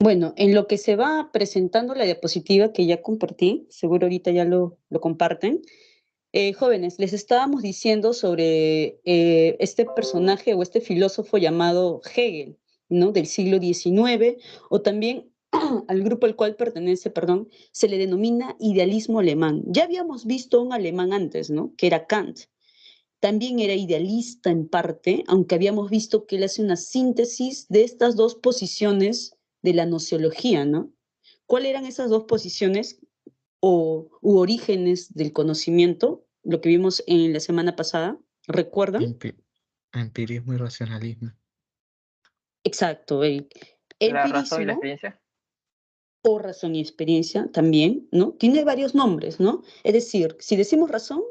Bueno, en lo que se va presentando la diapositiva que ya compartí, seguro ahorita ya lo comparten. Jóvenes, les estábamos diciendo sobre este personaje o este filósofo llamado Hegel, ¿no? Del siglo XIX, o también al grupo al cual pertenece, perdón, se le denomina idealismo alemán. Ya habíamos visto un alemán antes, ¿no? Que era Kant. También era idealista en parte, aunque habíamos visto que él hace una síntesis de estas dos posiciones de la nociología, ¿no? ¿Cuáles eran esas dos posiciones u orígenes del conocimiento? Lo que vimos en la semana pasada, ¿recuerdan? Empi- Empirismo y racionalismo. Exacto, el La razón y la empirismo experiencia. o razón y experiencia también, ¿no? Tiene varios nombres, ¿no? Es decir, si decimos razón,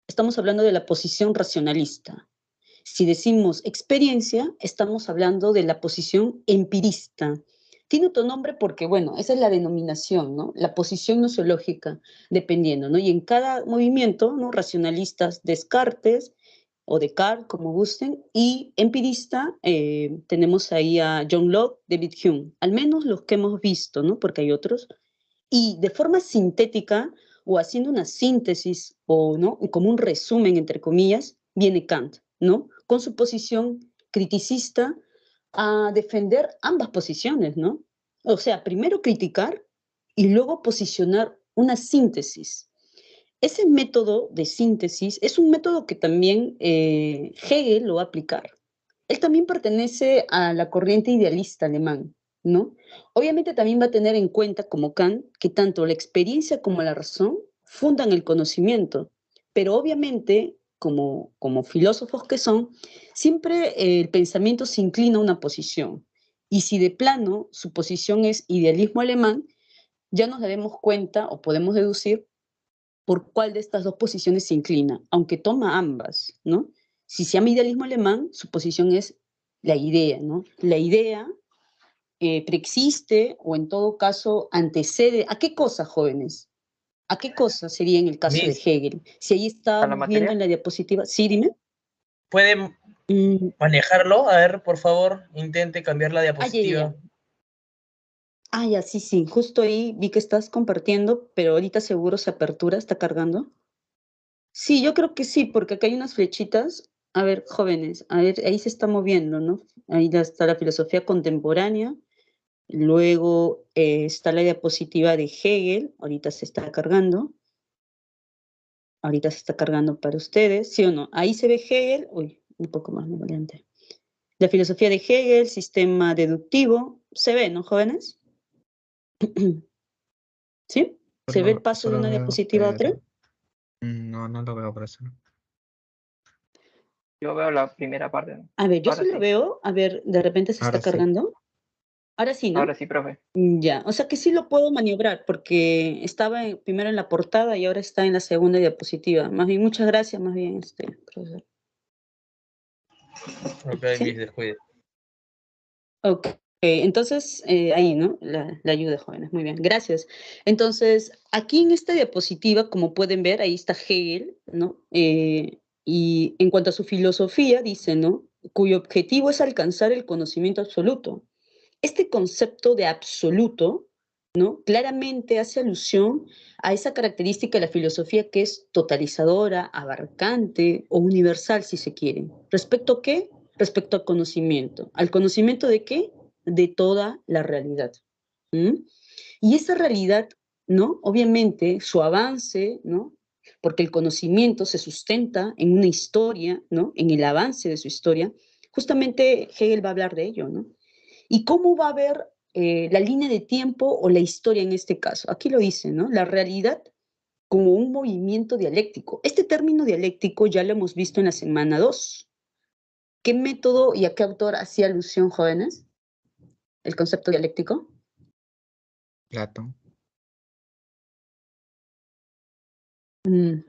estamos hablando de la posición racionalista. Si decimos experiencia, estamos hablando de la posición empirista. Tiene otro nombre porque, bueno, esa es la denominación, ¿no? La posición nociológica, dependiendo, ¿no? Y en cada movimiento, ¿no? Racionalistas, Descartes o Descartes, como gusten, y empirista, tenemos ahí a John Locke, David Hume, al menos los que hemos visto, ¿no? Porque hay otros. Y de forma sintética o haciendo una síntesis o, ¿no? Como un resumen, entre comillas, viene Kant, ¿no? Con su posición criticista a defender ambas posiciones, ¿no? O sea, primero criticar y luego posicionar una síntesis. Ese método de síntesis es un método que también Hegel lo va a aplicar. Él también pertenece a la corriente idealista alemán, ¿no? Obviamente también va a tener en cuenta, como Kant, que tanto la experiencia como la razón fundan el conocimiento, pero obviamente, como filósofos que son, siempre el pensamiento se inclina a una posición. Y si de plano su posición es idealismo alemán, ya nos daremos cuenta o podemos deducir por cuál de estas dos posiciones se inclina, aunque toma ambas, ¿no? Si se llama idealismo alemán, su posición es la idea, ¿no? La idea preexiste o en todo caso antecede. ¿A qué cosa, jóvenes? ¿A qué cosa sería en el caso de Miss, Hegel? Si ahí ¿A la estábamos viendo en materia? la diapositiva, sí, dime. ¿puede Mm, manejarlo? A ver, por favor, intente cambiar la ya, ya, diapositiva. ya. Ya, sí, sí. Justo ahí vi que estás compartiendo, pero ahorita seguro se apertura, está cargando. Sí, yo creo que sí, porque acá hay unas flechitas. A ver, jóvenes, a ver, ahí se está moviendo, ¿no? Ahí ya está la filosofía contemporánea. Luego está la diapositiva de Hegel. Ahorita se está cargando. Ahorita se está cargando para ustedes, ¿sí o no? Ahí se ve Hegel. Uy, un poco más me variante. La filosofía de Hegel, sistema deductivo. ¿Se ve, no, jóvenes? ¿Sí? ¿Se ve el paso de Solo una veo, diapositiva a otra? pero no, no lo veo por eso. Yo veo la primera parte, ¿no? A ver, yo Ahora sí lo sí. veo. A ver, de repente se está Ahora sí. cargando. Ahora sí, Ahora ¿no? sí, profe. Ya, o sea que sí lo puedo maniobrar porque estaba primero en la portada y ahora está en la segunda diapositiva. Más bien, muchas gracias, más bien, profesor. Ok, Miss, ¿Sí? descuide. Ok, entonces ahí, ¿no? La ayuda de jóvenes, muy bien, gracias. Entonces, aquí en esta diapositiva, como pueden ver, ahí está Hegel, ¿no? Y en cuanto a su filosofía, dice, ¿no? Cuyo objetivo es alcanzar el conocimiento absoluto. Este concepto de absoluto, ¿no? Claramente hace alusión a esa característica de la filosofía que es totalizadora, abarcante o universal, si se quiere. ¿Respecto a qué? Respecto al conocimiento. ¿Al conocimiento de qué? De toda la realidad. ¿Mm? Y esa realidad, ¿no? Obviamente, su avance, ¿no? Porque el conocimiento se sustenta en una historia, ¿no? En el avance de su historia. Justamente Hegel va a hablar de ello, ¿no? ¿Y cómo va a ver la línea de tiempo o la historia en este caso? Aquí lo dice, ¿no? La realidad como un movimiento dialéctico. Este término dialéctico ya lo hemos visto en la semana 2. ¿Qué método y a qué autor hacía alusión, jóvenes? El concepto dialéctico. Platón. Mm,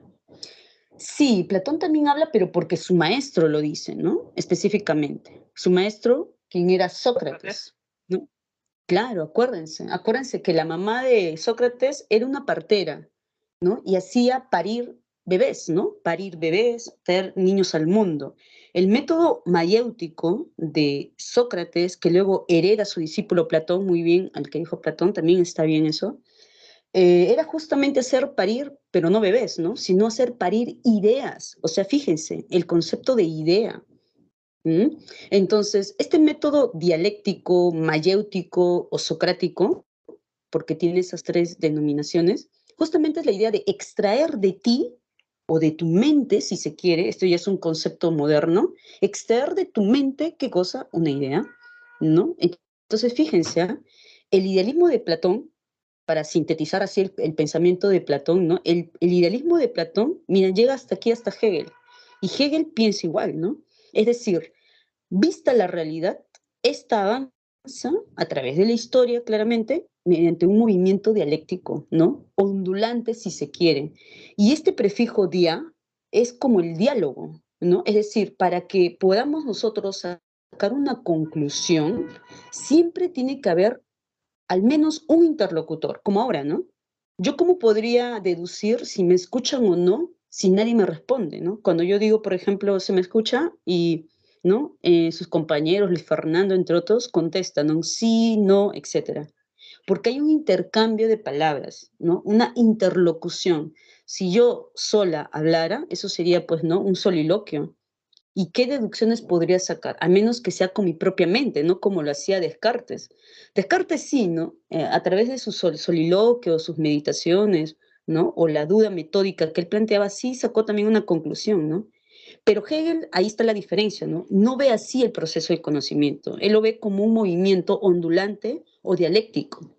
sí, Platón también habla, pero porque su maestro lo dice, ¿no? Específicamente. Su maestro, quien era Sócrates, ¿no? Claro, acuérdense que la mamá de Sócrates era una partera, ¿no? Y hacía parir bebés, ¿no? Parir bebés, traer niños al mundo. El método mayéutico de Sócrates, que luego hereda a su discípulo Platón, muy bien, al que dijo Platón, también está bien eso, era justamente hacer parir, pero no bebés, ¿no? Sino hacer parir ideas. O sea, fíjense, el concepto de idea. ¿Mm? Entonces, este método dialéctico, mayéutico o socrático, porque tiene esas tres denominaciones, justamente es la idea de extraer de ti o de tu mente, si se quiere, esto ya es un concepto moderno, extraer de tu mente, ¿qué cosa? Una idea, ¿no? Entonces, fíjense, ¿ah? El idealismo de Platón, para sintetizar así el pensamiento de Platón, ¿no? El idealismo de Platón, mira, llega hasta aquí, hasta Hegel, y Hegel piensa igual, ¿no? Es decir, vista la realidad, esta avanza a través de la historia, claramente, mediante un movimiento dialéctico, ¿no? Ondulante, si se quiere. Y este prefijo dia es como el diálogo, ¿no? Es decir, para que podamos nosotros sacar una conclusión, siempre tiene que haber al menos un interlocutor, como ahora, ¿no? Yo cómo podría deducir si me escuchan o no si nadie me responde, ¿no? Cuando yo digo, por ejemplo, se me escucha y, ¿no? Sus compañeros, Luis Fernando, entre otros, contestan, ¿no? Sí, no, etcétera. Porque hay un intercambio de palabras, ¿no? Una interlocución. Si yo sola hablara, eso sería, pues, ¿no? Un soliloquio. ¿Y qué deducciones podría sacar? A menos que sea con mi propia mente, ¿no? Como lo hacía Descartes. Descartes sí, ¿no? A través de sus soliloquios, sus meditaciones, ¿no? O la duda metódica que él planteaba, sí sacó también una conclusión, ¿no? Pero Hegel, ahí está la diferencia, ¿no? No ve así el proceso del conocimiento. Él lo ve como un movimiento ondulante o dialéctico.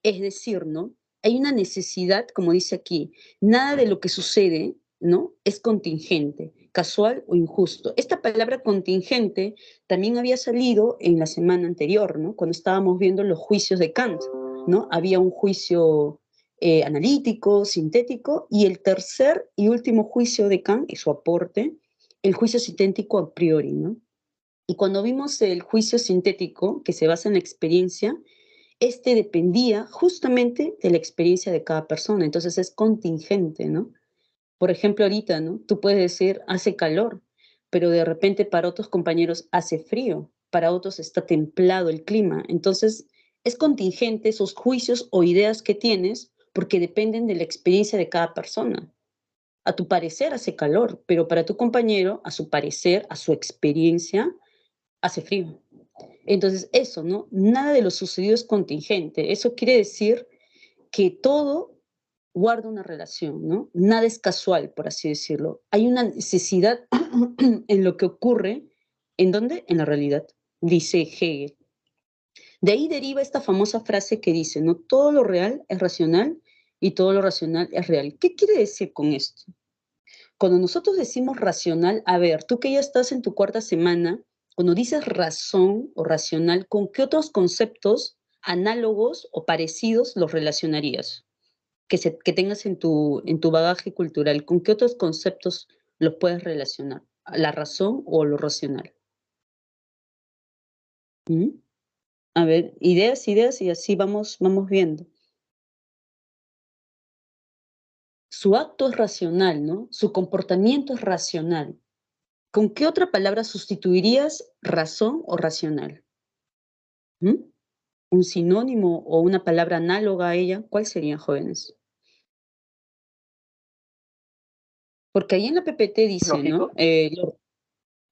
Es decir, ¿no? Hay una necesidad, como dice aquí, nada de lo que sucede, ¿no? Es contingente, casual o injusto. Esta palabra contingente también había salido en la semana anterior, ¿no? Cuando estábamos viendo los juicios de Kant, ¿no? Había un juicio analítico, sintético, y el tercer y último juicio de Kant, y su aporte, el juicio sintético a priori, ¿no? Y cuando vimos el juicio sintético, que se basa en la experiencia, este dependía justamente de la experiencia de cada persona, entonces es contingente, ¿no? Por ejemplo, ahorita, ¿no? Tú puedes decir, hace calor, pero de repente para otros compañeros hace frío, para otros está templado el clima. Entonces, es contingente esos juicios o ideas que tienes porque dependen de la experiencia de cada persona. A tu parecer hace calor, pero para tu compañero, a su parecer, a su experiencia, hace frío. Entonces, eso, ¿no? Nada de lo sucedido es contingente. Eso quiere decir que todo guarda una relación, ¿no? Nada es casual, por así decirlo. Hay una necesidad en lo que ocurre, ¿en dónde? En la realidad, dice Hegel. De ahí deriva esta famosa frase que dice, ¿no? Todo lo real es racional y todo lo racional es real. ¿Qué quiere decir con esto? Cuando nosotros decimos racional, a ver, tú que ya estás en tu cuarta semana, cuando dices razón o racional, ¿con qué otros conceptos análogos o parecidos los relacionarías? Que tengas en tu bagaje cultural, ¿con qué otros conceptos los puedes relacionar? ¿La razón o lo racional? ¿Mm? A ver, ideas, ideas, y así vamos viendo. Su acto es racional, ¿no? Su comportamiento es racional. ¿Con qué otra palabra sustituirías razón o racional? ¿Mm? ¿Un sinónimo o una palabra análoga a ella? ¿Cuál serían, jóvenes? Porque ahí en la PPT dice, ¿no? Lógico.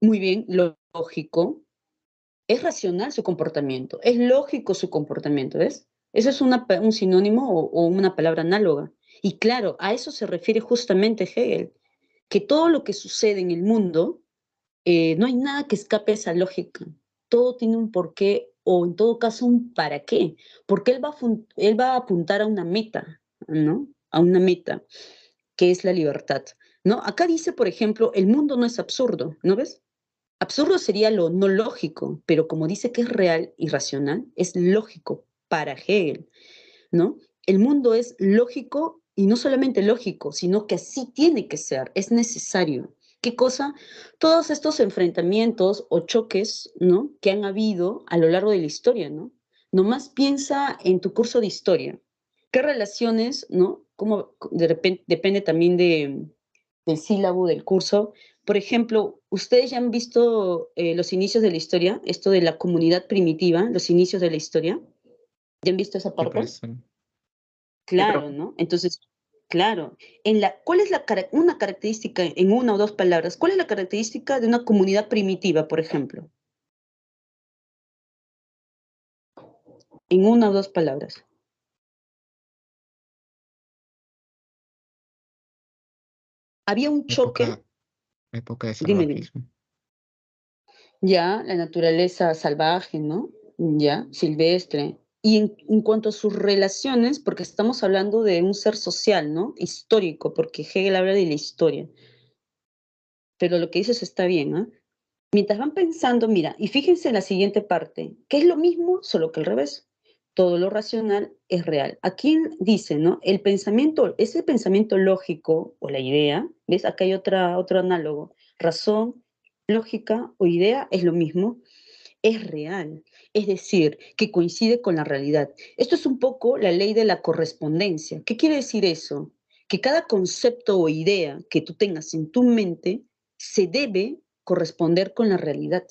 Muy bien, lo lógico. Es racional su comportamiento, es lógico su comportamiento, ¿ves? Eso es un sinónimo o una palabra análoga. Y claro, a eso se refiere justamente Hegel, que todo lo que sucede en el mundo, no hay nada que escape a esa lógica. Todo tiene un porqué o en todo caso un para qué, porque él va a apuntar a una meta, ¿no? A una meta, que es la libertad, ¿no? Acá dice, por ejemplo, el mundo no es absurdo, ¿no ves? Absurdo sería lo no lógico, pero como dice que es real y racional, es lógico para Hegel, ¿no? El mundo es lógico y no solamente lógico, sino que así tiene que ser, es necesario. ¿Qué cosa? Todos estos enfrentamientos o choques, ¿no? Que han habido a lo largo de la historia, ¿no? Nomás piensa en tu curso de historia. ¿Qué relaciones, ¿no? Como de repente depende también del sílabo, del curso. Por ejemplo, ustedes ya han visto los inicios de la historia, esto de la comunidad primitiva, los inicios de la historia. ¿Ya han visto esa Sí, parte? profesor. Claro, profe. ¿no? Entonces, claro, ¿cuál es una característica, en una o dos palabras, cuál es la característica de una comunidad primitiva, por ejemplo? En una o dos palabras. Había un choque, Época de dime, salvajismo. ya, la naturaleza salvaje, ¿no? Ya, silvestre. Y en cuanto a sus relaciones, porque estamos hablando de un ser social, ¿no? Histórico, porque Hegel habla de la historia. Pero lo que dices está bien, ¿ah? Mientras van pensando, mira, y fíjense en la siguiente parte, que es lo mismo, solo que al revés. Todo lo racional es real. Aquí dice, ¿no? El pensamiento, ese pensamiento lógico o la idea, ¿ves? Acá hay otro análogo. Razón, lógica o idea es lo mismo, es real, es decir, que coincide con la realidad. Esto es un poco la ley de la correspondencia. ¿Qué quiere decir eso? Que cada concepto o idea que tú tengas en tu mente se debe corresponder con la realidad.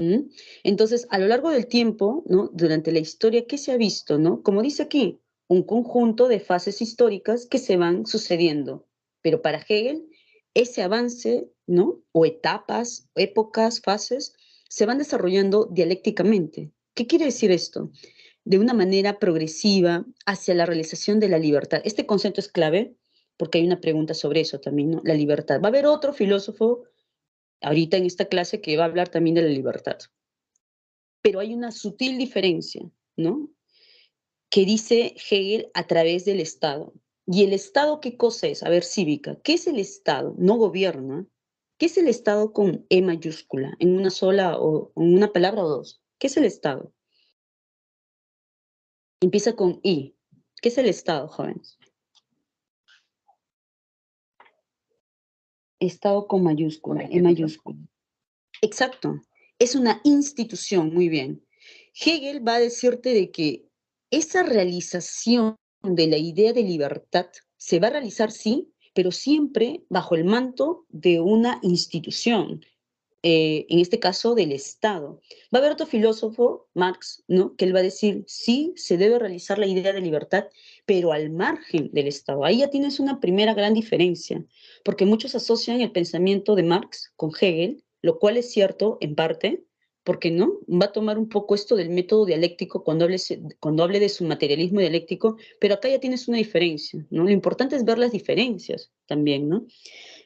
¿Mm? Entonces, a lo largo del tiempo, ¿no? Durante la historia, ¿qué se ha visto? ¿No? Como dice aquí, un conjunto de fases históricas que se van sucediendo. Pero para Hegel, ese avance, ¿no? O etapas, épocas, fases, se van desarrollando dialécticamente. ¿Qué quiere decir esto? De una manera progresiva hacia la realización de la libertad. Este concepto es clave porque hay una pregunta sobre eso también, ¿no? La libertad. Va a haber otro filósofo ahorita en esta clase que va a hablar también de la libertad. Pero hay una sutil diferencia, ¿no? Que dice Hegel a través del Estado. ¿Y el Estado qué cosa es? A ver, cívica. ¿Qué es el Estado? No gobierna. ¿Qué es el Estado con E mayúscula? En una sola o en una palabra o dos. ¿Qué es el Estado? Empieza con I. ¿Qué es el Estado, jóvenes? Estado con mayúscula, E mayúscula. Exacto. Es una institución, muy bien. Hegel va a decirte de que esa realización de la idea de libertad se va a realizar, sí, pero siempre bajo el manto de una institución, en este caso del Estado. Va a haber otro filósofo, Marx, ¿no? Que él va a decir, sí, se debe realizar la idea de libertad, pero al margen del Estado. Ahí ya tienes una primera gran diferencia, porque muchos asocian el pensamiento de Marx con Hegel, lo cual es cierto en parte, porque no va a tomar un poco esto del método dialéctico cuando hable de su materialismo dialéctico, pero acá ya tienes una diferencia, ¿no? Lo importante es ver las diferencias también, ¿no?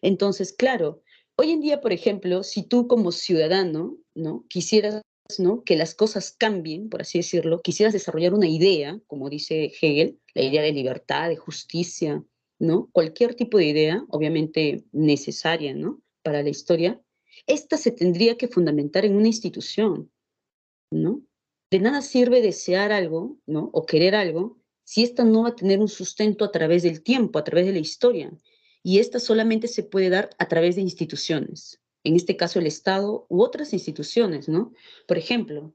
Entonces, claro, hoy en día, por ejemplo, si tú como ciudadano, ¿no? Quisieras, ¿no? Que las cosas cambien, por así decirlo, quisieras desarrollar una idea, como dice Hegel, la idea de libertad, de justicia, ¿no? Cualquier tipo de idea, obviamente necesaria, ¿no? Para la historia, esta se tendría que fundamentar en una institución, ¿no? De nada sirve desear algo, ¿no? O querer algo, si esta no va a tener un sustento a través del tiempo, a través de la historia. Y esta solamente se puede dar a través de instituciones. En este caso, el Estado u otras instituciones, ¿no? Por ejemplo,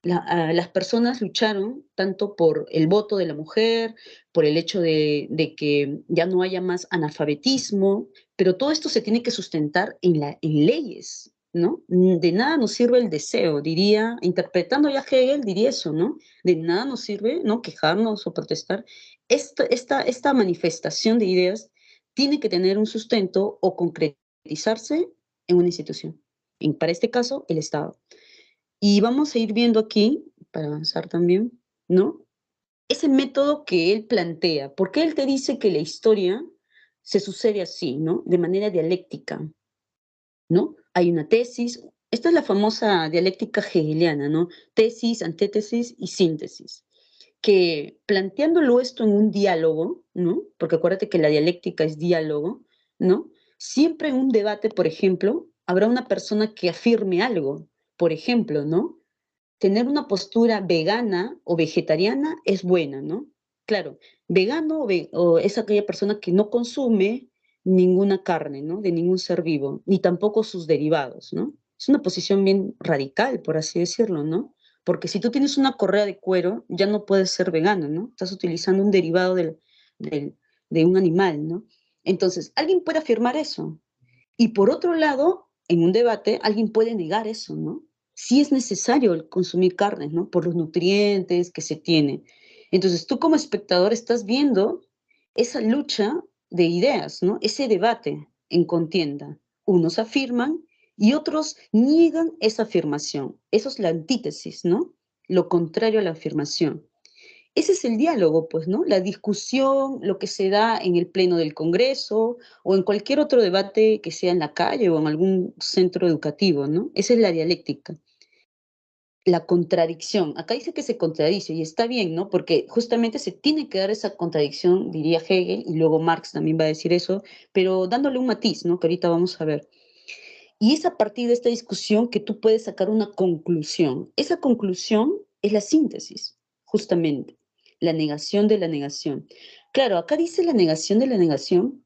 las personas lucharon tanto por el voto de la mujer, por el hecho de que ya no haya más analfabetismo, pero todo esto se tiene que sustentar en leyes, ¿no? De nada nos sirve el deseo, diría, interpretando ya Hegel, diría eso, ¿no? De nada nos sirve, ¿no? Quejarnos o protestar. Esta manifestación de ideas tiene que tener un sustento o concretizarse en una institución. Para este caso, el Estado. Y vamos a ir viendo aquí, para avanzar también, ¿no? Ese método que él plantea, porque él te dice que la historia se sucede así, ¿no? De manera dialéctica, ¿no? Hay una tesis, esta es la famosa dialéctica hegeliana, ¿no? Tesis, antítesis y síntesis, que planteándolo esto en un diálogo, ¿no? Porque acuérdate que la dialéctica es diálogo, ¿no? Siempre en un debate, por ejemplo, habrá una persona que afirme algo, por ejemplo, ¿no? Tener una postura vegana o vegetariana es buena, ¿no? Claro, vegano o es aquella persona que no consume ninguna carne, ¿no? De ningún ser vivo, ni tampoco sus derivados, ¿no? Es una posición bien radical, por así decirlo, ¿no? Porque si tú tienes una correa de cuero, ya no puedes ser vegano, ¿no? Estás utilizando un derivado de un animal, ¿no? Entonces, alguien puede afirmar eso. Y por otro lado, en un debate, alguien puede negar eso, ¿no? Sí es necesario el consumir carnes, ¿no? Por los nutrientes que se tienen. Entonces, tú como espectador estás viendo esa lucha de ideas, ¿no? Ese debate en contienda. Unos afirman y otros niegan esa afirmación. Eso es la antítesis, ¿no? Lo contrario a la afirmación. Ese es el diálogo, pues, ¿no? La discusión, lo que se da en el pleno del Congreso o en cualquier otro debate que sea en la calle o en algún centro educativo, ¿no? Esa es la dialéctica. La contradicción. Acá dice que se contradice y está bien, ¿no? Porque justamente se tiene que dar esa contradicción, diría Hegel, y luego Marx también va a decir eso, pero dándole un matiz, ¿no? Que ahorita vamos a ver. Y es a partir de esta discusión que tú puedes sacar una conclusión. Esa conclusión es la síntesis, justamente, la negación de la negación. Claro, acá dice la negación de la negación,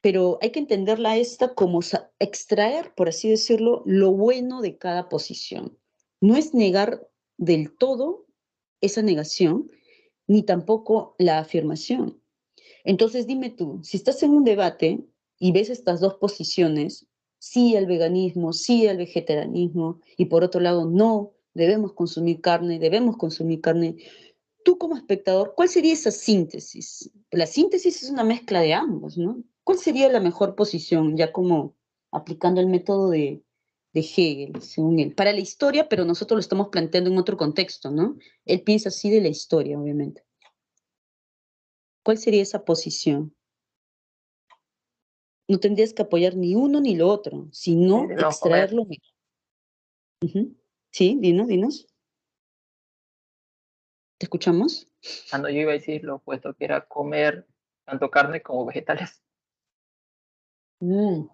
pero hay que entenderla esta como extraer, por así decirlo, lo bueno de cada posición. No es negar del todo esa negación, ni tampoco la afirmación. Entonces dime tú, si estás en un debate y ves estas dos posiciones, sí al veganismo, sí al vegetarianismo, y por otro lado, no, debemos consumir carne, tú como espectador, ¿cuál sería esa síntesis? La síntesis es una mezcla de ambos, ¿no? ¿Cuál sería la mejor posición, ya como aplicando el método de Hegel, según él? Para la historia, pero nosotros lo estamos planteando en otro contexto, ¿no? Él piensa así de la historia, obviamente. ¿Cuál sería esa posición? No tendrías que apoyar ni uno ni lo otro, sino Debemos comer. extraerlo mejor. Ujú. Sí, dinos. ¿Te escuchamos? Cuando yo iba a decir lo opuesto, que era comer tanto carne como vegetales. Mm.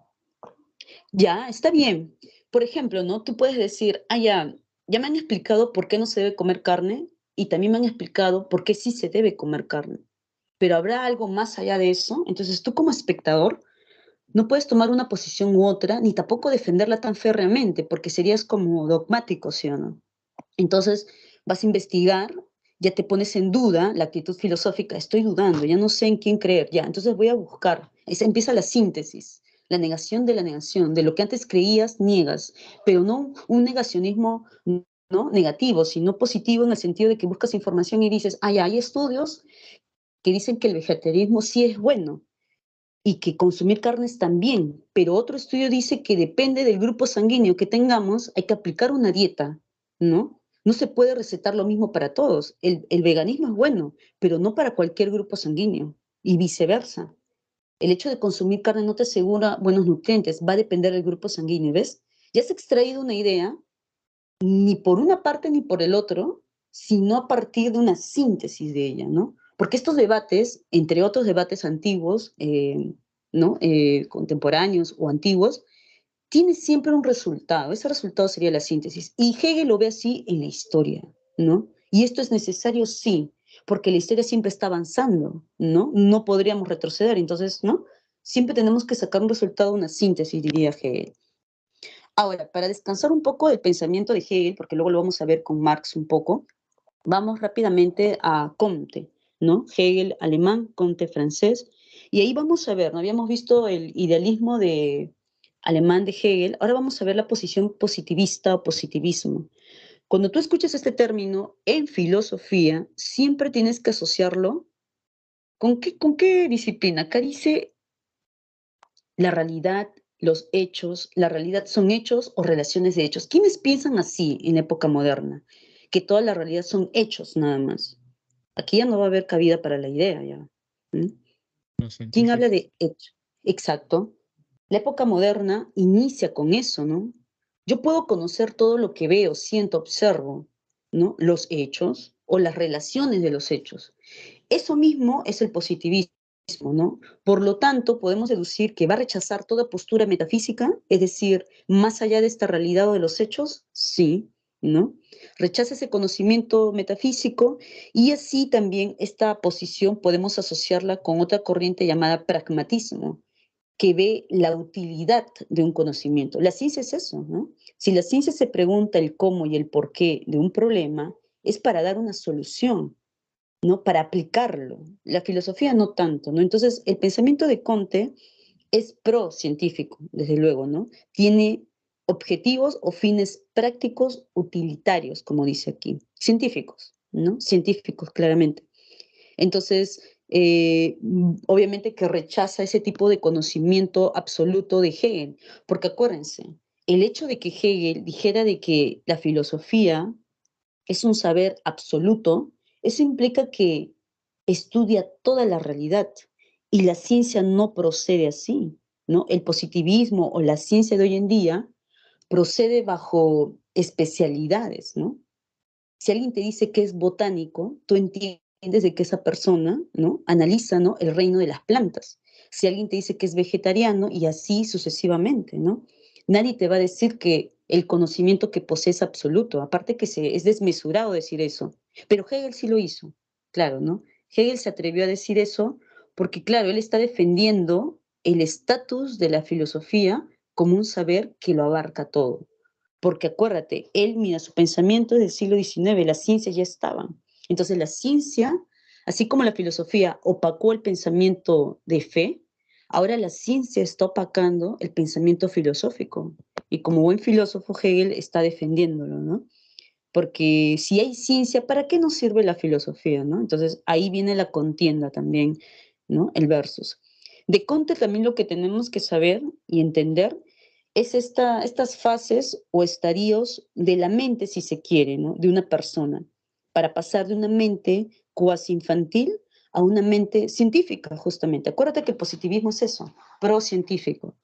Ya, está bien. Por ejemplo, ¿no? Tú puedes decir, ya me han explicado por qué no se debe comer carne y también me han explicado por qué sí se debe comer carne. Pero habrá algo más allá de eso. Entonces tú como espectador no puedes tomar una posición u otra, ni tampoco defenderla tan férreamente, porque serías como dogmático, ¿sí o no? Entonces vas a investigar, ya te pones en duda la actitud filosófica, estoy dudando, ya no sé en quién creer, ya, entonces voy a buscar. Empieza la síntesis, la negación de la negación, de lo que antes creías, niegas, pero no un negacionismo, ¿no? Negativo, sino positivo en el sentido de que buscas información y dices, ya, hay estudios que dicen que el vegetarianismo sí es bueno, y que consumir carnes también, pero otro estudio dice que depende del grupo sanguíneo que tengamos, hay que aplicar una dieta, ¿no? No se puede recetar lo mismo para todos. El veganismo es bueno, pero no para cualquier grupo sanguíneo y viceversa. El hecho de consumir carne no te asegura buenos nutrientes, va a depender del grupo sanguíneo, ¿ves? Ya has extraído una idea, ni por una parte ni por el otro, sino a partir de una síntesis de ella, ¿no? Porque estos debates, entre otros debates antiguos, ¿no? Contemporáneos o antiguos, tiene siempre un resultado. Ese resultado sería la síntesis. Y Hegel lo ve así en la historia, ¿no? Y esto es necesario, sí, porque la historia siempre está avanzando, ¿no? No podríamos retroceder, entonces, ¿no? Siempre tenemos que sacar un resultado, una síntesis, diría Hegel. Ahora, para descansar un poco del pensamiento de Hegel, porque luego lo vamos a ver con Marx un poco, vamos rápidamente a Comte, ¿no? Hegel alemán, Comte francés, y ahí vamos a ver, ¿no? Habíamos visto el idealismo alemán de Hegel, ahora vamos a ver la posición positivista o positivismo. Cuando tú escuchas este término en filosofía, siempre tienes que asociarlo ¿con qué disciplina? Acá dice la realidad, los hechos, la realidad son hechos o relaciones de hechos. ¿Quiénes piensan así en la época moderna? Que toda la realidad son hechos nada más. Aquí ya no va a haber cabida para la idea ya. ¿Mm? Los ¿Quién habla científicos. de hecho? Exacto. La época moderna inicia con eso, ¿no? Yo puedo conocer todo lo que veo, siento, observo, ¿no? Los hechos o las relaciones de los hechos. Eso mismo es el positivismo, ¿no? Por lo tanto, podemos deducir que va a rechazar toda postura metafísica, es decir, más allá de esta realidad o de los hechos, sí, ¿no? Rechaza ese conocimiento metafísico y así también esta posición podemos asociarla con otra corriente llamada pragmatismo, que ve la utilidad de un conocimiento. La ciencia es eso, ¿no? Si la ciencia se pregunta el cómo y el por qué de un problema, es para dar una solución, ¿no? Para aplicarlo. La filosofía no tanto, ¿no? Entonces, el pensamiento de Comte es pro-científico, desde luego, ¿no? Tiene objetivos o fines prácticos utilitarios, como dice aquí. Científicos, ¿no? Científicos, claramente. Entonces, obviamente que rechaza ese tipo de conocimiento absoluto de Hegel, porque acuérdense, el hecho de que Hegel dijera de que la filosofía es un saber absoluto, eso implica que estudia toda la realidad y la ciencia no procede así, ¿no? El positivismo o la ciencia de hoy en día procede bajo especialidades, ¿no? Si alguien te dice que es botánico, tú entiendes de que esa persona, ¿no? Analiza, ¿no? El reino de las plantas. Si alguien te dice que es vegetariano y así sucesivamente, ¿no? Nadie te va a decir que el conocimiento que posees es absoluto, aparte que es desmesurado decir eso. Pero Hegel sí lo hizo, claro, ¿no? Hegel se atrevió a decir eso porque, claro, él está defendiendo el estatus de la filosofía como un saber que lo abarca todo. Porque acuérdate, él, mira, su pensamiento es del siglo XIX, las ciencias ya estaban. Entonces la ciencia, así como la filosofía opacó el pensamiento de fe, ahora la ciencia está opacando el pensamiento filosófico. Y como buen filósofo, Hegel está defendiéndolo, ¿no? Porque si hay ciencia, ¿para qué nos sirve la filosofía, no? Entonces ahí viene la contienda también, ¿no? El versus. De Comte también lo que tenemos que saber y entender es estas fases o estadios de la mente, si se quiere, ¿no? De una persona, para pasar de una mente cuasi infantil a una mente científica, justamente. Acuérdate que el positivismo es eso, pro-científico.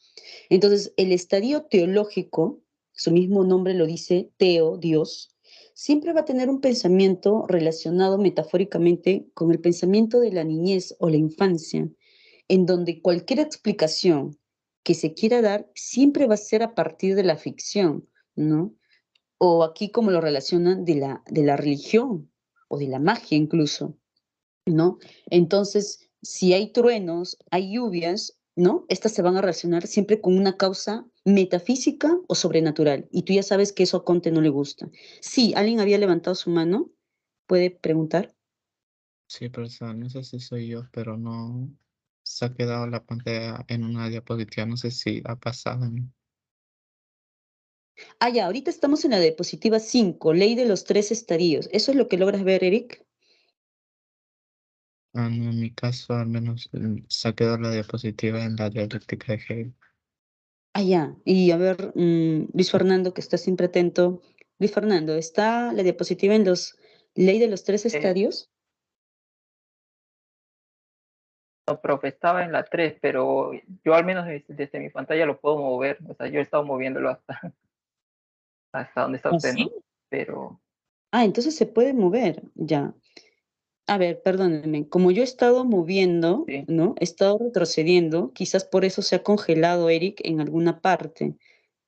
Entonces, el estadio teológico, su mismo nombre lo dice, teo, Dios, siempre va a tener un pensamiento relacionado metafóricamente con el pensamiento de la niñez o la infancia, en donde cualquier explicación que se quiera dar siempre va a ser a partir de la ficción, ¿no? O aquí como lo relacionan de la religión o de la magia incluso, ¿no? Entonces, si hay truenos, hay lluvias, ¿no? Estas se van a relacionar siempre con una causa metafísica o sobrenatural. Y tú ya sabes que eso a Comte no le gusta. Sí, alguien había levantado su mano. ¿Puede preguntar? Sí, profesor, no sé si soy yo, pero no se ha quedado la pantalla en una diapositiva. No sé si ha pasado. Ah, ya, ahorita estamos en la diapositiva 5, ley de los tres estadios. ¿Eso es lo que logras ver, Eric? Ah, no, en mi caso, al menos se ha quedado la diapositiva en la dialéctica de Hegel. Ah, ya. Y a ver, Luis Fernando, que está siempre atento. Luis Fernando, ¿está la diapositiva en los ley de los tres Eh, estadios? no, profe, estaba en la 3, pero yo al menos desde mi pantalla lo puedo mover. O sea, yo he estado moviéndolo hasta donde está ¿Ah, usted, sí? ¿no? Pero Ah, entonces se puede mover, ya. A ver, perdónenme, como yo he estado moviendo, sí, ¿no? He estado retrocediendo, quizás por eso se ha congelado Eric en alguna parte.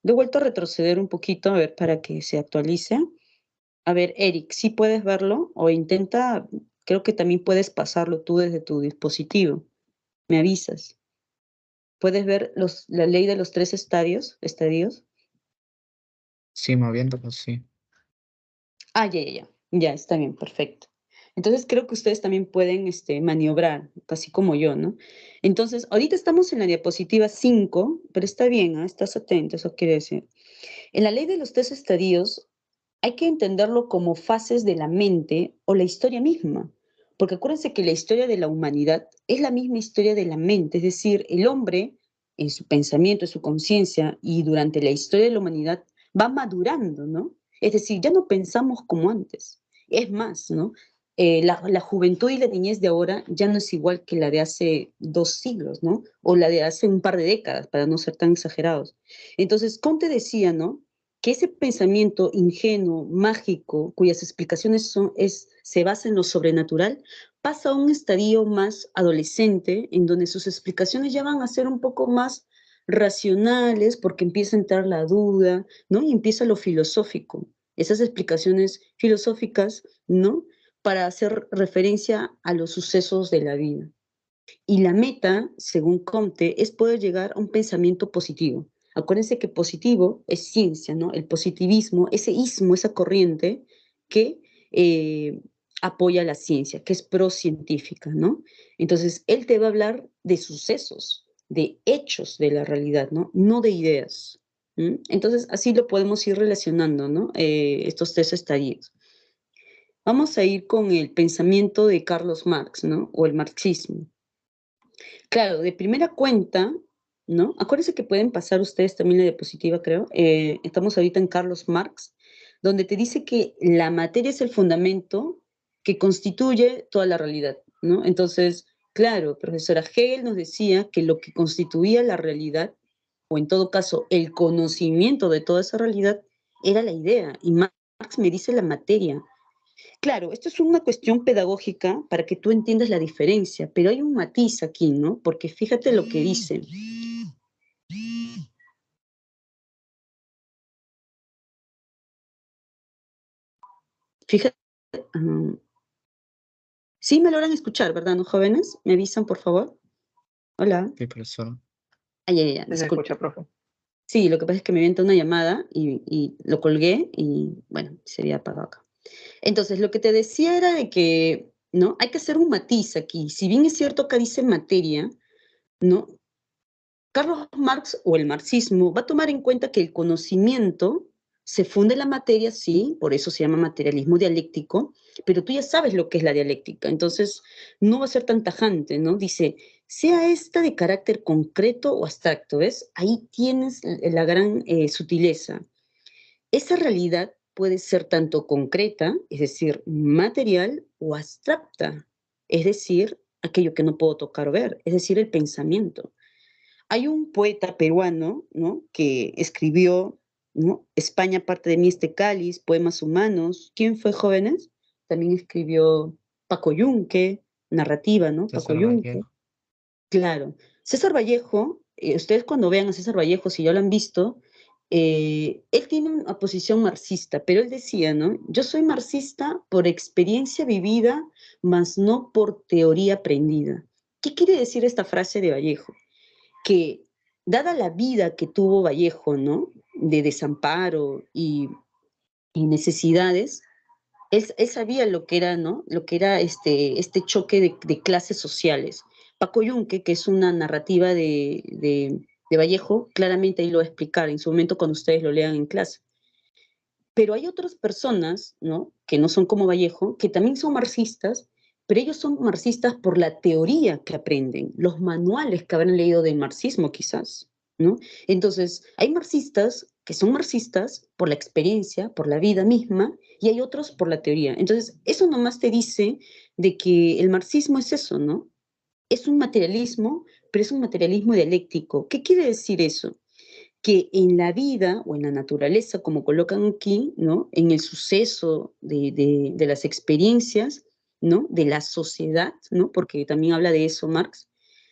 Le he vuelto a retroceder un poquito, a ver, para que se actualice. A ver, Eric, ¿sí puedes verlo? O intenta, creo que también puedes pasarlo tú desde tu dispositivo. Me avisas. ¿Puedes ver la ley de los tres estadios? Sí, moviéndolo, sí. Ah, ya. Ya, está bien, perfecto. Entonces creo que ustedes también pueden maniobrar, casi como yo, ¿no? Entonces, ahorita estamos en la diapositiva 5, pero está bien, ¿ah? Estás atento, eso quiere decir. En la ley de los tres estadios hay que entenderlo como fases de la mente o la historia misma, porque acuérdense que la historia de la humanidad es la misma historia de la mente, es decir, el hombre en su pensamiento, en su conciencia y durante la historia de la humanidad va madurando, ¿no? Es decir, ya no pensamos como antes. Es más, ¿no? La juventud y la niñez de ahora ya no es igual que la de hace 2 siglos, ¿no? O la de hace un par de décadas, para no ser tan exagerados. Entonces, Comte decía, ¿no? Que ese pensamiento ingenuo, mágico, cuyas explicaciones se basan en lo sobrenatural, pasa a un estadio más adolescente, en donde sus explicaciones ya van a ser un poco más racionales, porque empieza a entrar la duda, ¿no? Y empieza lo filosófico, esas explicaciones filosóficas, ¿no? Para hacer referencia a los sucesos de la vida. Y la meta, según Comte, es poder llegar a un pensamiento positivo. Acuérdense que positivo es ciencia, ¿no? El positivismo, ese ismo, esa corriente que apoya la ciencia, que es procientífica, ¿no? Entonces, él te va a hablar de sucesos, de hechos de la realidad, ¿no? No de ideas. Entonces, así lo podemos ir relacionando, ¿no? Estos tres estadios. Vamos a ir con el pensamiento de Carlos Marx, ¿no? O el marxismo. Claro, de primera cuenta, ¿no? Acuérdense que pueden pasar ustedes también la diapositiva, creo. Estamos ahorita en Carlos Marx, donde te dice que la materia es el fundamento que constituye toda la realidad, ¿no? Entonces, claro, profesora Hegel nos decía que lo que constituía la realidad, o en todo caso, el conocimiento de toda esa realidad, era la idea, y Marx me dice la materia. Claro, esto es una cuestión pedagógica para que tú entiendas la diferencia, pero hay un matiz aquí, ¿no? Porque fíjate lo que dice. Fíjate. Sí me logran escuchar, ¿verdad, no, jóvenes? ¿Me avisan, por favor? Hola. Sí, profesor. Ay, Sí se disculpe. escucha, profe. Sí, lo que pasa es que me entró una llamada y lo colgué y, bueno, se había apagado acá. Entonces, lo que te decía era de que, ¿no? Hay que hacer un matiz aquí. Si bien es cierto que dice materia, ¿no? Carlos Marx o el marxismo va a tomar en cuenta que el conocimiento se funde en la materia, sí, por eso se llama materialismo dialéctico, pero tú ya sabes lo que es la dialéctica, entonces no va a ser tan tajante, ¿no? Dice, sea esta de carácter concreto o abstracto, ¿ves? Ahí tienes la gran sutileza. Esa realidad puede ser tanto concreta, es decir, material, o abstracta, es decir, aquello que no puedo tocar o ver, es decir, el pensamiento. Hay un poeta peruano, ¿no? Que escribió, ¿no? España parte de mí este cáliz, poemas humanos. ¿Quién fue, jóvenes? También escribió Paco Yunque, narrativa, ¿no? Paco César Yunque. Vallejo. Claro. César Vallejo, ustedes cuando vean a César Vallejo, si ya lo han visto, él tiene una posición marxista, pero él decía, ¿no? Yo soy marxista por experiencia vivida, mas no por teoría aprendida. ¿Qué quiere decir esta frase de Vallejo? Que dada la vida que tuvo Vallejo, ¿no? De desamparo y necesidades, él sabía lo que era, ¿no? Lo que era este choque de clases sociales. Paco Yunque, que es una narrativa de Vallejo, claramente ahí lo va a explicar en su momento cuando ustedes lo lean en clase. Pero hay otras personas, ¿no? Que no son como Vallejo, que también son marxistas, pero ellos son marxistas por la teoría que aprenden, los manuales que habrán leído del marxismo quizás, ¿no? Entonces, hay marxistas que son marxistas por la experiencia, por la vida misma, y hay otros por la teoría. Entonces, eso nomás te dice de que el marxismo es eso, ¿no? Es un materialismo, pero es un materialismo dialéctico. ¿Qué quiere decir eso? Que en la vida o en la naturaleza, como colocan aquí, ¿no? En el suceso de las experiencias, ¿no? De la sociedad, ¿no? Porque también habla de eso Marx,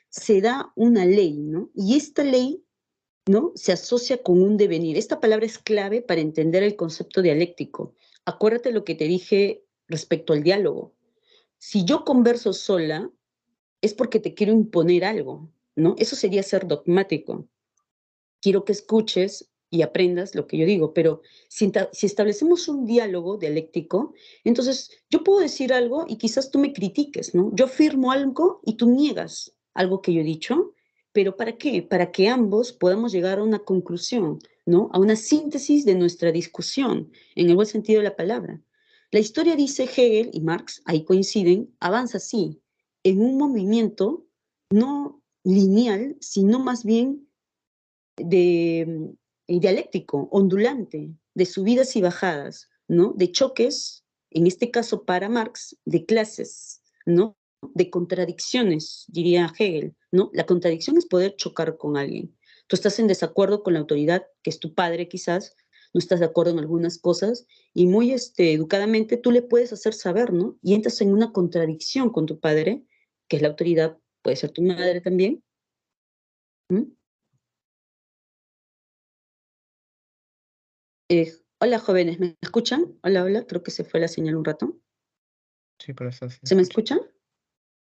se da una ley, ¿no? Y esta ley, ¿no? Se asocia con un devenir. Esta palabra es clave para entender el concepto dialéctico. Acuérdate lo que te dije respecto al diálogo. Si yo converso sola, es porque te quiero imponer algo, ¿no? Eso sería ser dogmático. Quiero que escuches y aprendas lo que yo digo, pero si establecemos un diálogo dialéctico, entonces yo puedo decir algo y quizás tú me critiques, ¿no? Yo afirmo algo y tú niegas algo que yo he dicho, pero ¿para qué? Para que ambos podamos llegar a una conclusión, ¿no? A una síntesis de nuestra discusión, en el buen sentido de la palabra. La historia, dice Hegel y Marx, ahí coinciden, avanza así, en un movimiento no lineal, sino más bien dialéctico, ondulante, de subidas y bajadas, ¿no? De choques, en este caso para Marx, de clases, ¿no? De contradicciones, diría Hegel, ¿no? La contradicción es poder chocar con alguien. Tú estás en desacuerdo con la autoridad, que es tu padre quizás, no estás de acuerdo en algunas cosas, y muy educadamente tú le puedes hacer saber, ¿no? Y entras en una contradicción con tu padre, que es la autoridad, puede ser tu madre también. ¿Mm? Hola jóvenes, ¿me escuchan? Hola, hola, creo que se fue la señal un rato. Sí, profesor. ¿Se me escuchan?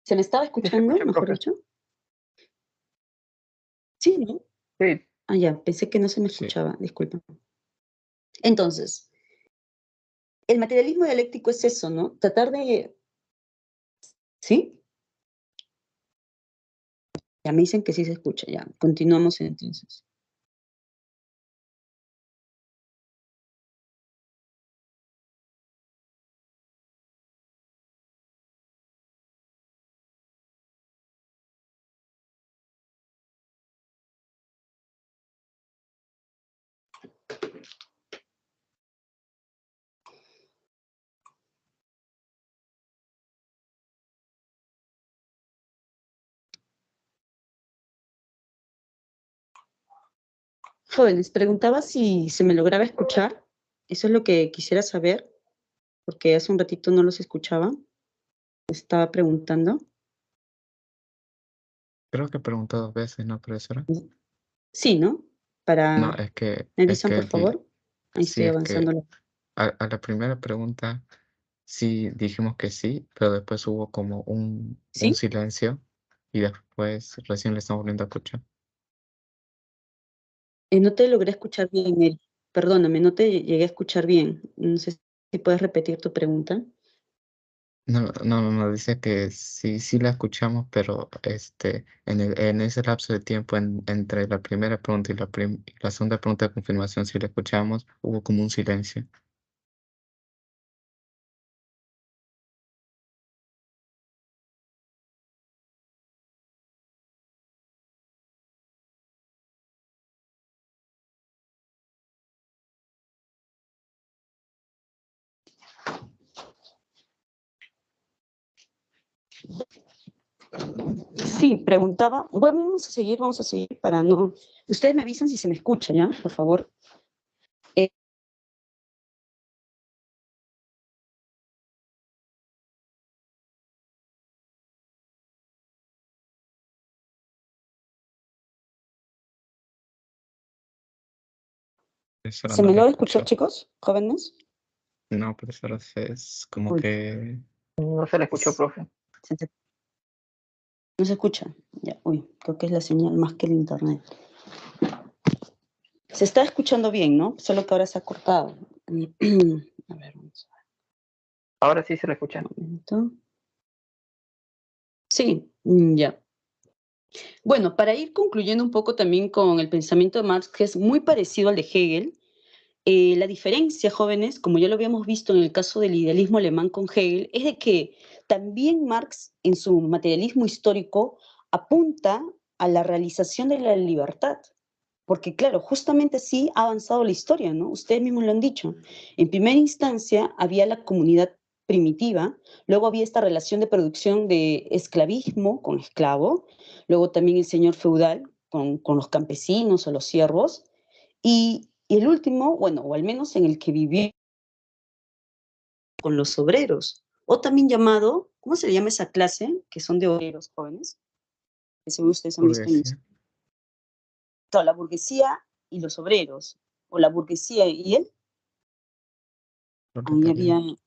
¿Se me estaba Sí se escuchando, escucha, mejor profe. dicho? Sí, ¿no? Sí, Ah, ya, pensé que no se me Sí. escuchaba, disculpa. Entonces, el materialismo dialéctico es eso, ¿no? Tratar de... ¿Sí? Ya me dicen que sí se escucha, ya. Continuamos entonces. Jóvenes, preguntaba si se me lograba escuchar. Eso es lo que quisiera saber, porque hace un ratito no los escuchaba. Estaba preguntando. Creo que preguntó 2 veces, ¿no, profesora? Sí, ¿no? No, Para... ¿Me es avisan, que por favor? Ahí sí, estoy es que avanzando. a la primera pregunta sí dijimos que sí, pero después hubo como un ¿Sí? silencio y después recién le estamos volviendo a escuchar. No te logré escuchar bien, Eri. Perdóname, no te llegué a escuchar bien. No sé si puedes repetir tu pregunta. No, dice que sí, sí la escuchamos, pero en ese lapso de tiempo entre la primera pregunta y la segunda pregunta de confirmación, sí la escuchamos, hubo como un silencio. Sí, preguntaba. Bueno, vamos a seguir para no. Ustedes me avisan si se me escucha, ¿ya? Por favor. Profesora, ¿Se no me la logra escuchar, escuchó. chicos? ¿Jóvenes? No, profesora, es como Uy, que No se le escuchó, profe. se- no se escucha. Ya, uy, creo que es la señal más que el internet. Se está escuchando bien, ¿no? Solo que ahora se ha cortado. A ver, vamos a Ahora sí se le escucha. ver un momento. Sí, ya. Bueno, para ir concluyendo un poco también con el pensamiento de Marx, que es muy parecido al de Hegel, la diferencia, jóvenes, como ya lo habíamos visto en el caso del idealismo alemán con Hegel, es de que también Marx, en su materialismo histórico, apunta a la realización de la libertad. Porque, claro, justamente así ha avanzado la historia, ¿no? Ustedes mismos lo han dicho. En primera instancia había la comunidad primitiva, luego había esta relación de producción de esclavismo con esclavo, luego también el señor feudal con los campesinos o los siervos, y el último, bueno, o al menos en el que vivió con los obreros, o también llamado, ¿cómo se le llama esa clase? Que son de obreros jóvenes, que seguro ustedes han visto en burguesía. la burguesía y los obreros, o la burguesía y él, ahí había, Proletariado.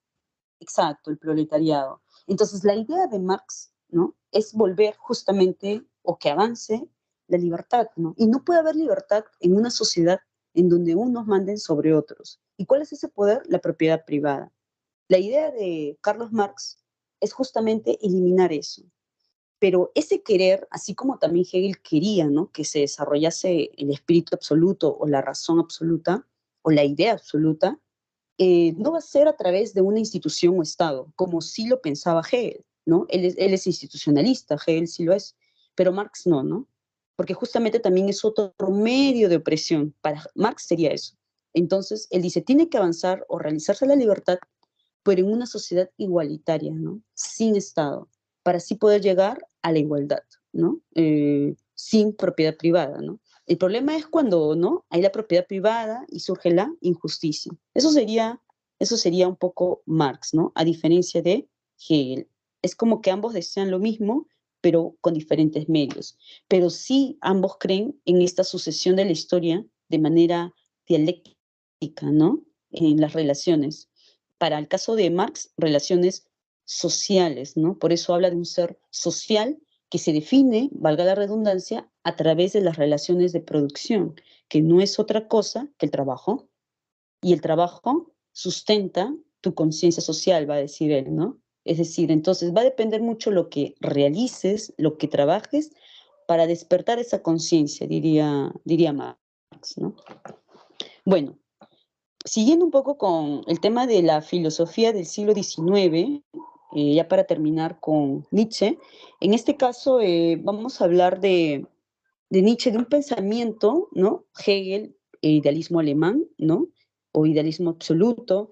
exacto, el proletariado. Entonces, la idea de Marx, ¿no? Es volver justamente, o que avance la libertad, ¿no? Y no puede haber libertad en una sociedad en donde unos manden sobre otros. ¿Y cuál es ese poder? La propiedad privada. La idea de Carlos Marx es justamente eliminar eso. Pero ese querer, así como también Hegel quería, ¿no? Que se desarrollase el espíritu absoluto o la razón absoluta o la idea absoluta, no va a ser a través de una institución o Estado, como sí lo pensaba Hegel, ¿no? Él es institucionalista, Hegel sí lo es, pero Marx no, ¿no? Porque justamente también es otro medio de opresión. Para Marx sería eso. Entonces, él dice, tiene que avanzar o realizarse la libertad, pero en una sociedad igualitaria, ¿no? Sin Estado, para así poder llegar a la igualdad, ¿no? Sin propiedad privada, ¿no? El problema es cuando, ¿no? Hay la propiedad privada y surge la injusticia. Eso sería un poco Marx, ¿no? A diferencia de Hegel. Es como que ambos desean lo mismo, pero con diferentes medios. Pero sí ambos creen en esta sucesión de la historia de manera dialéctica, ¿no? En las relaciones. Para el caso de Marx, relaciones sociales, ¿no? Por eso habla de un ser social que se define, valga la redundancia, a través de las relaciones de producción, que no es otra cosa que el trabajo. Y el trabajo sustenta tu conciencia social, va a decir él, ¿no? Es decir, entonces va a depender mucho lo que realices, lo que trabajes para despertar esa conciencia, diría Marx, ¿no? Bueno, siguiendo un poco con el tema de la filosofía del siglo XIX, ya para terminar con Nietzsche, en este caso vamos a hablar de Nietzsche, de un pensamiento, ¿no? Hegel, idealismo alemán, ¿no? O idealismo absoluto,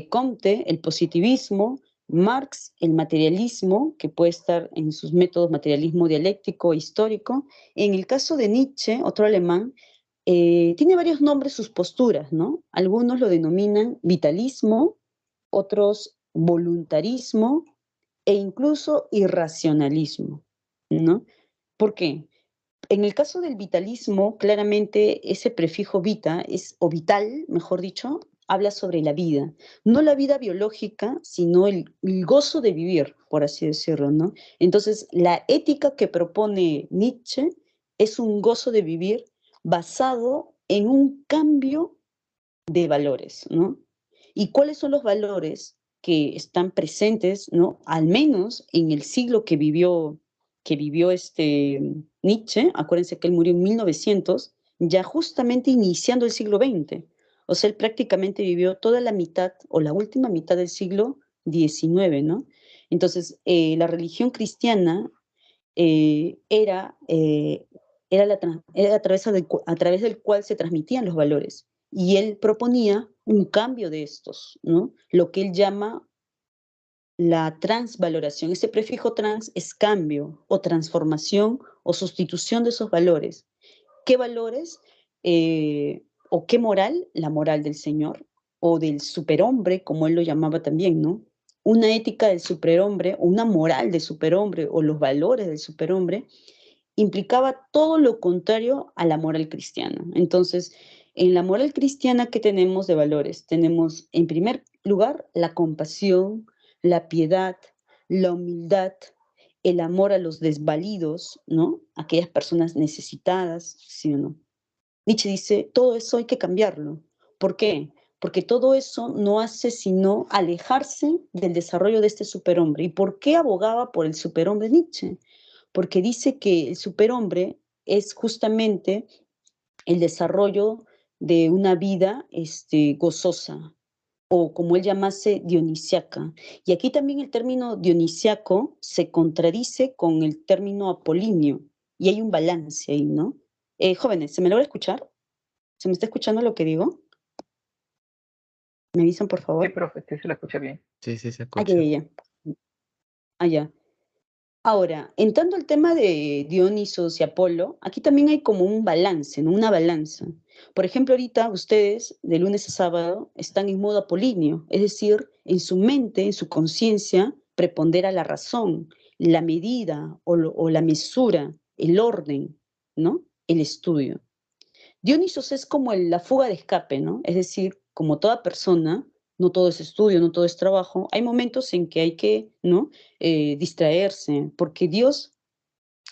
Comte, el positivismo, Marx, el materialismo, que puede estar en sus métodos materialismo dialéctico e histórico. En el caso de Nietzsche, otro alemán, tiene varios nombres sus posturas, ¿no? Algunos lo denominan vitalismo, otros voluntarismo e incluso irracionalismo, ¿no? ¿Por qué? En el caso del vitalismo, claramente ese prefijo vita o vital, mejor dicho, habla sobre la vida. No la vida biológica, sino el gozo de vivir, por así decirlo, ¿no? Entonces, la ética que propone Nietzsche es un gozo de vivir basado en un cambio de valores, ¿no? ¿Y cuáles son los valores que están presentes, ¿no? Al menos en el siglo que vivió Nietzsche? Acuérdense que él murió en 1900, ya justamente iniciando el siglo XX. O sea, él prácticamente vivió toda la mitad o la última mitad del siglo XIX, ¿no? Entonces, la religión cristiana era a través del cual se transmitían los valores. Y él proponía un cambio de estos, ¿no? Lo que él llama la transvaloración. Ese prefijo trans es cambio o transformación o sustitución de esos valores. ¿Qué valores o qué moral? La moral del Señor o del superhombre, como él lo llamaba también, ¿no? Una ética del superhombre o una moral del superhombre o los valores del superhombre implicaba todo lo contrario a la moral cristiana. Entonces, en la moral cristiana, ¿qué tenemos de valores? Tenemos, en primer lugar, la compasión, la piedad, la humildad, el amor a los desvalidos, ¿no? Aquellas personas necesitadas, ¿sí o no? Nietzsche dice, todo eso hay que cambiarlo. ¿Por qué? Porque todo eso no hace sino alejarse del desarrollo de este superhombre. ¿Y por qué abogaba por el superhombre Nietzsche? Porque dice que el superhombre es justamente el desarrollo de una vida gozosa, o como él llamase, dionisiaca. Y aquí también el término dionisiaco se contradice con el término apolíneo, y hay un balance ahí, ¿no? Jóvenes, ¿se me logra escuchar? ¿Se me está escuchando lo que digo? ¿Me avisan, por Sí, favor? profe, sí se la escucha bien. Sí, sí se Ah, escucha. ya. Ah, ya. Ahora, entrando al tema de Dionisos y Apolo, aquí también hay como un balance, ¿no? Una balanza. Por ejemplo, ahorita ustedes, de lunes a sábado, están en modo apolíneo, es decir, en su mente, en su conciencia, prepondera la razón, la medida o la mesura, el orden, ¿no? El estudio. Dionisos es como la fuga de escape, ¿no? Es decir, como toda persona, no todo es estudio, no todo es trabajo, hay momentos en que hay que, ¿no? Distraerse, porque Dios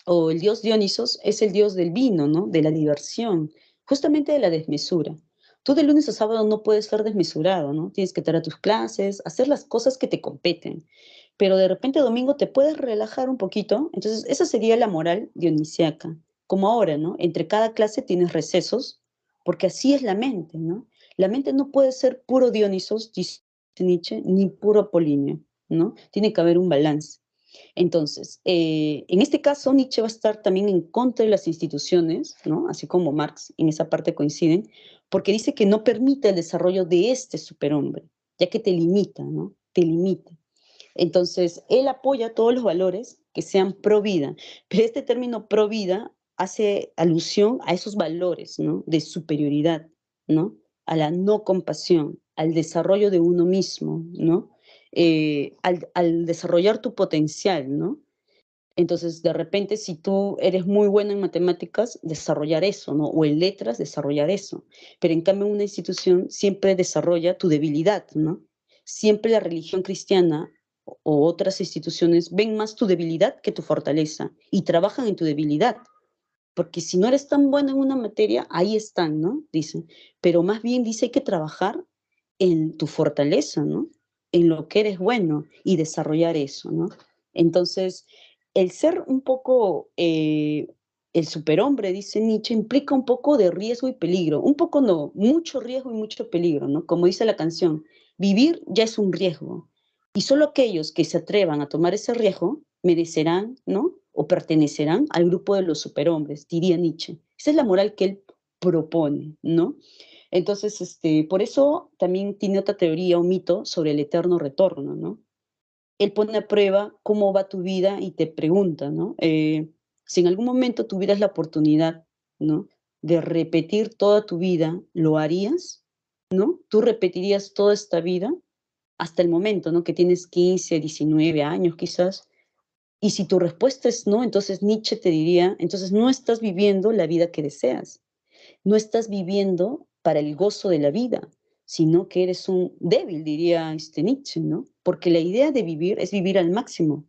o el dios Dionisos es el dios del vino, ¿no? De la diversión, justamente de la desmesura. Tú de lunes a sábado no puedes ser desmesurado, ¿no? Tienes que estar a tus clases, hacer las cosas que te competen, pero de repente domingo te puedes relajar un poquito, entonces esa sería la moral dionisiaca, como ahora, ¿no? Entre cada clase tienes recesos, porque así es la mente, ¿no? La mente no puede ser puro Dionisos, dice Nietzsche, ni puro Apolíneo, ¿no? Tiene que haber un balance. Entonces, en este caso, Nietzsche va a estar también en contra de las instituciones, ¿no? Así como Marx, en esa parte coinciden, porque dice que no permite el desarrollo de este superhombre, ya que te limita, ¿no? Te limita. Entonces, él apoya todos los valores que sean pro vida, pero este término pro vida hace alusión a esos valores, ¿no? De superioridad, ¿no? A la no compasión, al desarrollo de uno mismo, ¿no? Al desarrollar tu potencial, ¿no? Entonces, de repente, si tú eres muy bueno en matemáticas, desarrollar eso, ¿no? O en letras, desarrollar eso. Pero en cambio, una institución siempre desarrolla tu debilidad, ¿no? Siempre la religión cristiana o otras instituciones ven más tu debilidad que tu fortaleza y trabajan en tu debilidad. Porque si no eres tan bueno en una materia, ahí están, ¿no? Dicen. Pero más bien dice hay que trabajar en tu fortaleza, ¿no? en lo que eres bueno y desarrollar eso, ¿no? Entonces, el ser un poco el superhombre, dice Nietzsche, implica un poco de riesgo y peligro. Un poco no, mucho riesgo y mucho peligro, ¿no? Como dice la canción, vivir ya es un riesgo. Y solo aquellos que se atrevan a tomar ese riesgo merecerán, ¿no? O pertenecerán al grupo de los superhombres, diría Nietzsche. Esa es la moral que él propone, ¿no? Entonces, por eso también tiene otra teoría, un mito sobre el eterno retorno, ¿no? Él pone a prueba cómo va tu vida y te pregunta, ¿no? Si en algún momento tuvieras la oportunidad, ¿no? De repetir toda tu vida, ¿lo harías? ¿No? ¿Tú repetirías toda esta vida hasta el momento, ¿no? Que tienes 15, 19 años quizás. Y si tu respuesta es no, entonces Nietzsche te diría, entonces no estás viviendo la vida que deseas. No estás viviendo para el gozo de la vida, sino que eres un débil, diría Nietzsche, ¿no? Porque la idea de vivir es vivir al máximo.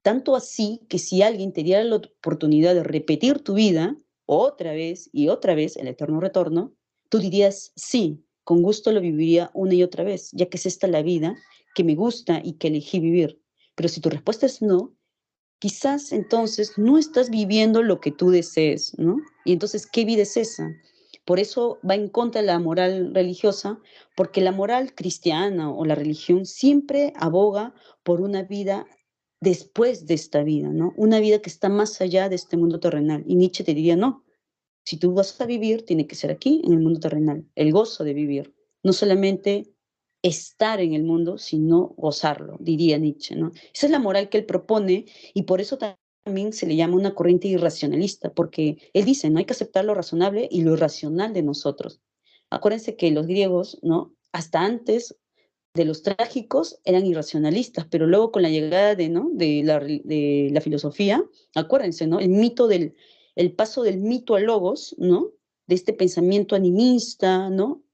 Tanto así que si alguien te diera la oportunidad de repetir tu vida otra vez y otra vez, el eterno retorno, tú dirías sí, con gusto lo viviría una y otra vez, ya que es esta la vida que me gusta y que elegí vivir. Pero si tu respuesta es no, quizás entonces no estás viviendo lo que tú desees, ¿no? Y entonces, ¿qué vida es esa? Por eso va en contra de la moral religiosa, porque la moral cristiana o la religión siempre aboga por una vida después de esta vida, ¿no? Una vida que está más allá de este mundo terrenal. Y Nietzsche te diría, no, si tú vas a vivir, tiene que ser aquí, en el mundo terrenal, el gozo de vivir, no solamente estar en el mundo, sino gozarlo, diría Nietzsche, ¿no? Esa es la moral que él propone y por eso también se le llama una corriente irracionalista, porque él dice, no hay que aceptar lo razonable y lo irracional de nosotros. Acuérdense que los griegos, ¿no? Hasta antes de los trágicos eran irracionalistas, pero luego con la llegada ¿no? de la filosofía, acuérdense, ¿no? El paso del mito al logos, ¿no? De este pensamiento animista, ¿no?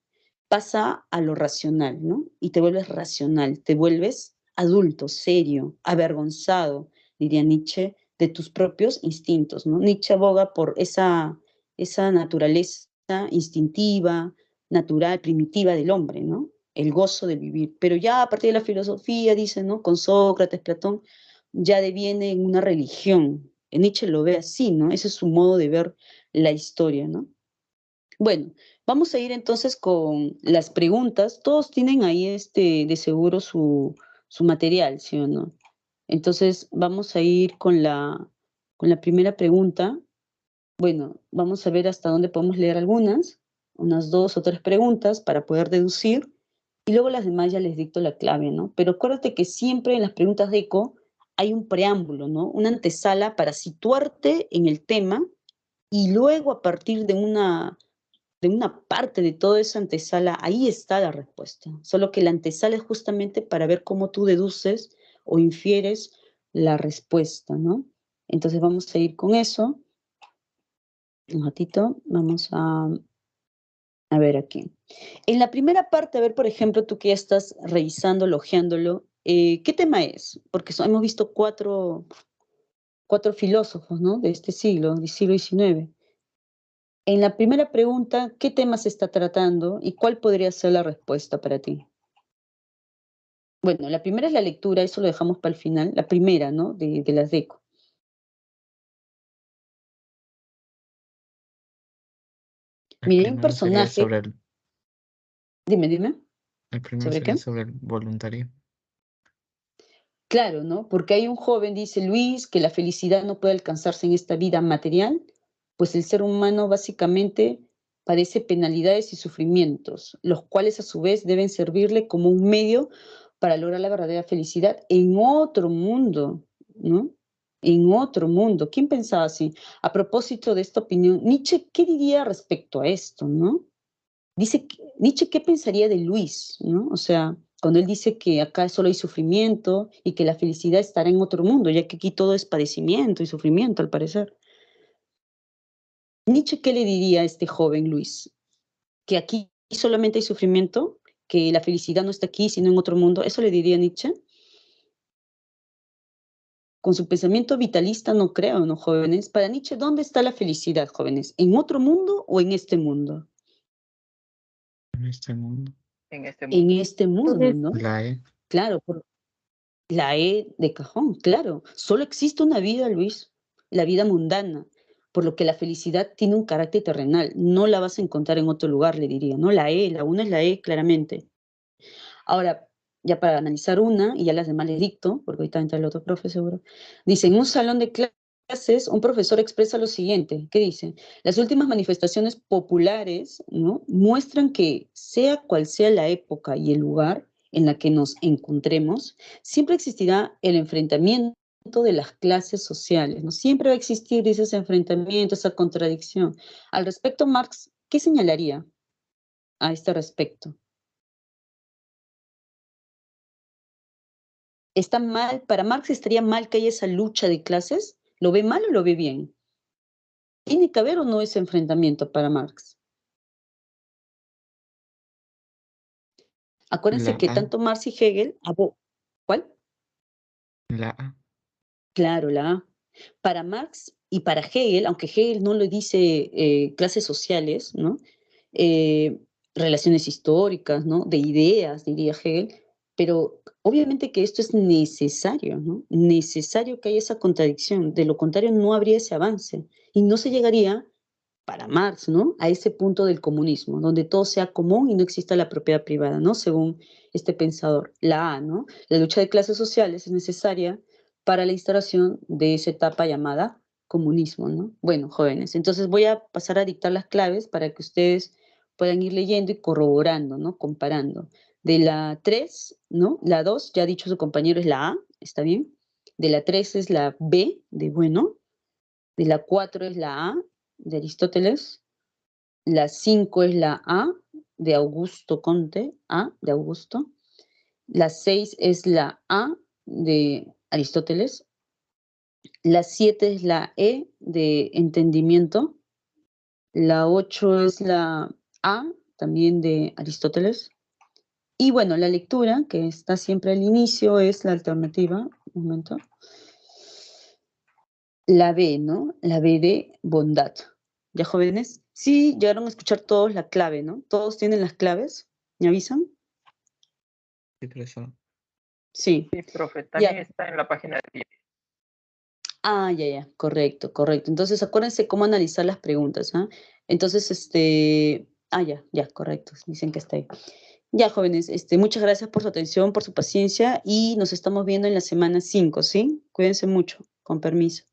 Pasa a lo racional, ¿no? Y te vuelves racional, te vuelves adulto, serio, avergonzado, diría Nietzsche, de tus propios instintos, ¿no? Nietzsche aboga por esa naturaleza instintiva, natural, primitiva del hombre, ¿no? El gozo de vivir. Pero ya a partir de la filosofía, dice, ¿no? Con Sócrates, Platón, ya deviene en una religión. Nietzsche lo ve así, ¿no? Ese es su modo de ver la historia, ¿no? Bueno, vamos a ir entonces con las preguntas. Todos tienen ahí de seguro su material, ¿sí o no? Entonces vamos a ir con la primera pregunta. Bueno, vamos a ver hasta dónde podemos leer algunas, unas 2 o 3 preguntas para poder deducir, y luego las demás ya les dicto la clave, ¿no? Pero acuérdate que siempre en las preguntas de ECO hay un preámbulo, ¿no? Una antesala para situarte en el tema y luego a partir de una parte de toda esa antesala, ahí está la respuesta. Solo que la antesala es justamente para ver cómo tú deduces o infieres la respuesta, ¿no? Entonces vamos a ir con eso. Un ratito, vamos a ver aquí. En la primera parte, a ver, por ejemplo, tú que ya estás revisando, hojeándolo, ¿qué tema es? Porque hemos visto cuatro filósofos, ¿no? De este siglo, del siglo XIX. En la primera pregunta, ¿qué tema se está tratando y cuál podría ser la respuesta para ti? Bueno, la primera es la lectura, eso lo dejamos para el final, la primera, ¿no? De las DECO. El Mira, hay un primero sería personaje, sobre el, dime, el primero ¿sobre sería qué? sobre el voluntario. Claro, ¿no? Porque hay un joven, dice Luis, que la felicidad no puede alcanzarse en esta vida material, pues el ser humano básicamente padece penalidades y sufrimientos, los cuales a su vez deben servirle como un medio para lograr la verdadera felicidad en otro mundo, ¿no? En otro mundo. ¿Quién pensaba así? A propósito de esta opinión, Nietzsche, ¿qué diría respecto a esto, no? Nietzsche, ¿qué pensaría de Luis, no? O sea, cuando él dice que acá solo hay sufrimiento y que la felicidad estará en otro mundo, ya que aquí todo es padecimiento y sufrimiento, al parecer. Nietzsche, ¿qué le diría a este joven Luis? ¿Que aquí solamente hay sufrimiento? ¿Que la felicidad no está aquí, sino en otro mundo? ¿Eso le diría Nietzsche? Con su pensamiento vitalista no creo, ¿no, jóvenes? Para Nietzsche, ¿dónde está la felicidad, jóvenes? ¿En otro mundo o en este mundo? En este mundo. en este en mundo. este mundo, ¿no? La E. Claro, la E de cajón, claro. Solo existe una vida, Luis, la vida mundana, por lo que la felicidad tiene un carácter terrenal. No la vas a encontrar en otro lugar, le diría, ¿no? La E, la una es la E, claramente. Ahora, ya para analizar una, y ya las demás les dicto, porque ahorita entra el otro profe seguro. Dice, en un salón de clases, un profesor expresa lo siguiente, ¿qué dice? Las últimas manifestaciones populares, ¿no?, muestran que, sea cual sea la época y el lugar en la que nos encontremos, siempre existirá el enfrentamiento de las clases sociales, ¿no? Siempre va a existir, dice, ese enfrentamiento, esa contradicción. Al respecto, Marx, ¿qué señalaría a este respecto? ¿Está mal? ¿Para Marx estaría mal que haya esa lucha de clases? ¿Lo ve mal o lo ve bien? ¿Tiene que haber o no ese enfrentamiento para Marx? Acuérdense La que A. tanto Marx y Hegel... ¿Cuál? La A. Claro, la A. Para Marx y para Hegel, aunque Hegel no lo dice clases sociales, ¿no? Eh, relaciones históricas, ¿no? De ideas, diría Hegel, pero obviamente que esto es necesario, ¿no? Necesario que haya esa contradicción, de lo contrario no habría ese avance y no se llegaría, para Marx, ¿no?, a ese punto del comunismo, donde todo sea común y no exista la propiedad privada, ¿no?, según este pensador. La A, ¿no? La lucha de clases sociales es necesaria para la instauración de esa etapa llamada comunismo, ¿no? Bueno, jóvenes, entonces voy a pasar a dictar las claves para que ustedes puedan ir leyendo y corroborando, ¿no?, comparando. De la 3, ¿no? La 2, ya ha dicho su compañero, es la A, ¿está bien? De la 3 es la B, de bueno. De la 4 es la A, de Aristóteles. La 5 es la A, de Augusto Comte, A, de Augusto. La 6 es la A, de Aristóteles. La 7 es la E, de entendimiento. La 8 es la A, también de Aristóteles. Y bueno, la lectura, que está siempre al inicio, es la alternativa. Un momento. La B, ¿no? La B de bondad. ¿Ya, jóvenes? Sí, llegaron a escuchar todos la clave, ¿no? ¿Todos tienen las claves? ¿Me avisan? Sí, profesor. Sí. Sí, profe, también Ya. está en la página de 10. Ah, ya. Correcto, correcto. Entonces, acuérdense cómo analizar las preguntas, ¿ah? Entonces, ya, correcto. Dicen que está ahí. Ya, jóvenes, muchas gracias por su atención, por su paciencia y nos estamos viendo en la semana 5, ¿sí? Cuídense mucho. Con permiso.